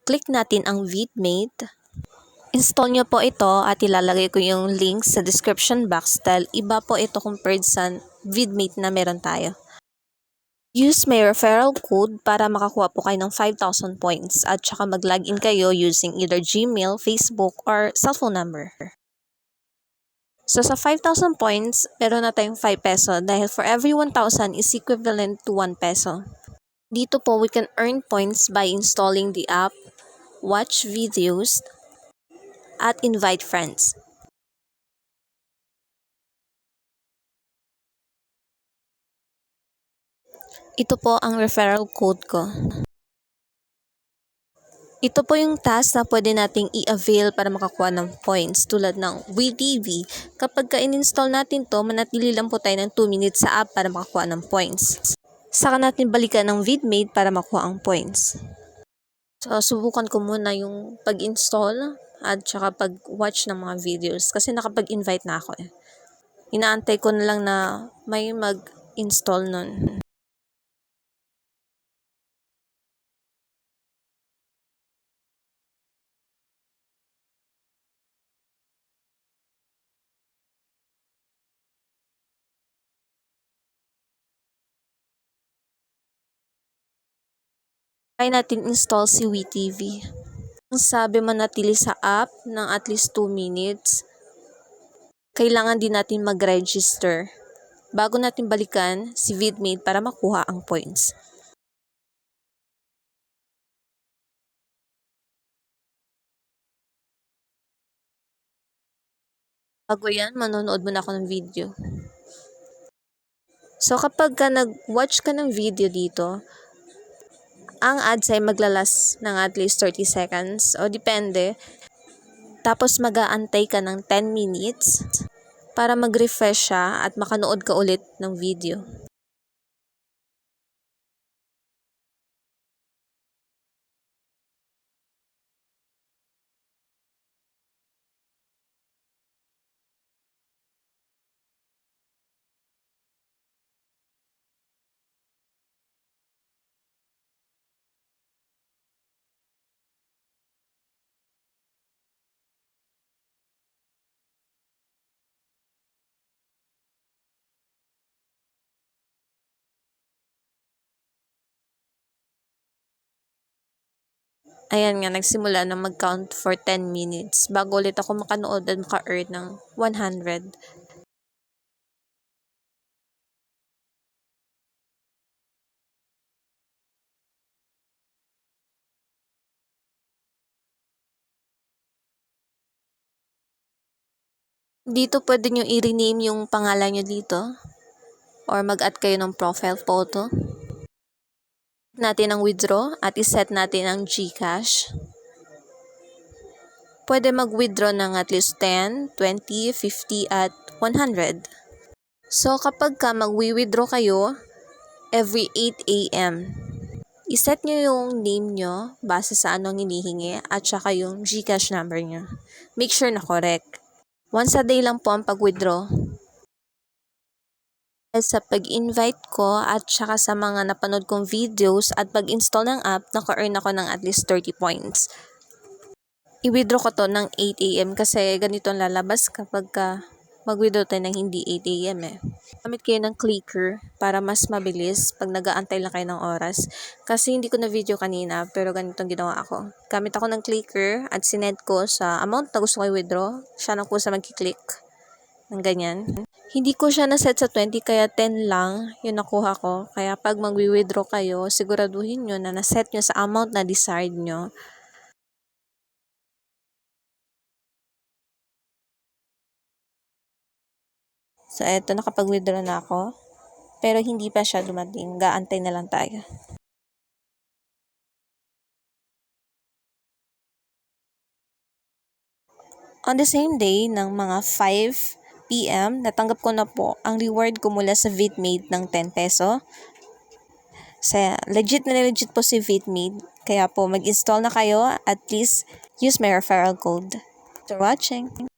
Click natin ang VIDMATE. Install nyo po ito at ilalagay ko yung link sa description box dahil iba po ito compared sa VIDMATE na meron tayo. Use my referral code para makakuha po kayo ng 5,000 points at saka mag-login kayo using either Gmail, Facebook, or cellphone number. So sa 5,000 points, meron na tayong 5 peso dahil for every 1,000 is equivalent to 1 peso. Dito po we can earn points by installing the app, watch videos, at invite friends. Ito po ang referral code ko. Ito po yung task na pwede nating i-avail para makakuha ng points tulad ng WeTV. Kapag ka-in-install natin to, manatili lang po tayo ng 2 minutes sa app para makakuha ng points. Saka natin balikan ng VIDMATE para makuha ang points. So, subukan ko muna yung pag-install at saka pag-watch ng mga videos kasi nakapag-invite na ako eh. Inaantay ko na lang na may mag-install nun. Try natin install si WeTV. Ang sabi manatili sa app ng at least 2 minutes. Kailangan din natin mag-register bago natin balikan si VIDMATE para makuha ang points. Bago yan, manonood muna ako ng video. So kapag nag-watch ka ng video dito, ang ads ay maglalas ng at least 30 seconds o depende. Tapos mag-aantay ka ng 10 minutes para mag-refresh siya at makanood ka ulit ng video. Ayan nga, nagsimula na mag-count for 10 minutes bago ulit ako makanood at maka-earn ng 100. Dito pwede nyo i-rename yung pangalan nyo dito or mag-add kayo ng profile photo. Natin ang withdraw at iset natin ang Gcash. Pwede mag-withdraw ng at least 10, 20, 50 at 100. So kapag ka mag-withdraw kayo every 8 a.m. iset nyo yung name nyo base sa anong hinihingi at saka yung Gcash number nyo. Make sure na correct. Once a day lang po ang pag-withdraw. Sa pag-invite ko at saka sa mga napanood kong videos at pag-install ng app, naka-earn ako ng at least 30 points. I-withdraw ko to ng 8 a.m. kasi ganito ang lalabas kapag mag-withdraw tayo ng hindi 8 a.m. eh. Gamit kayo ng clicker para mas mabilis pag nag-aantay lang kayo ng oras. Kasi hindi ko na video kanina pero ganito ang ginawa ako. Gamit ako ng clicker at sinend ko sa amount na gusto ko i-withdraw. Siya na po sa mag-click ng ganyan. Hindi ko siya na-set sa 20 kaya 10 lang yung nakuha ko. Kaya pag mag-withdraw kayo, siguraduhin nyo na na-set nyo sa amount na desired nyo. So, eto, nakapag-withdraw na ako. Pero hindi pa siya dumating. Gaantay na lang tayo. On the same day, ng mga 5 p.m., natanggap ko na po ang reward ko mula sa VIDMATE ng 10 peso. Legit po si VIDMATE. Kaya po, mag-install na kayo. At least, use my referral code. Thanks for watching.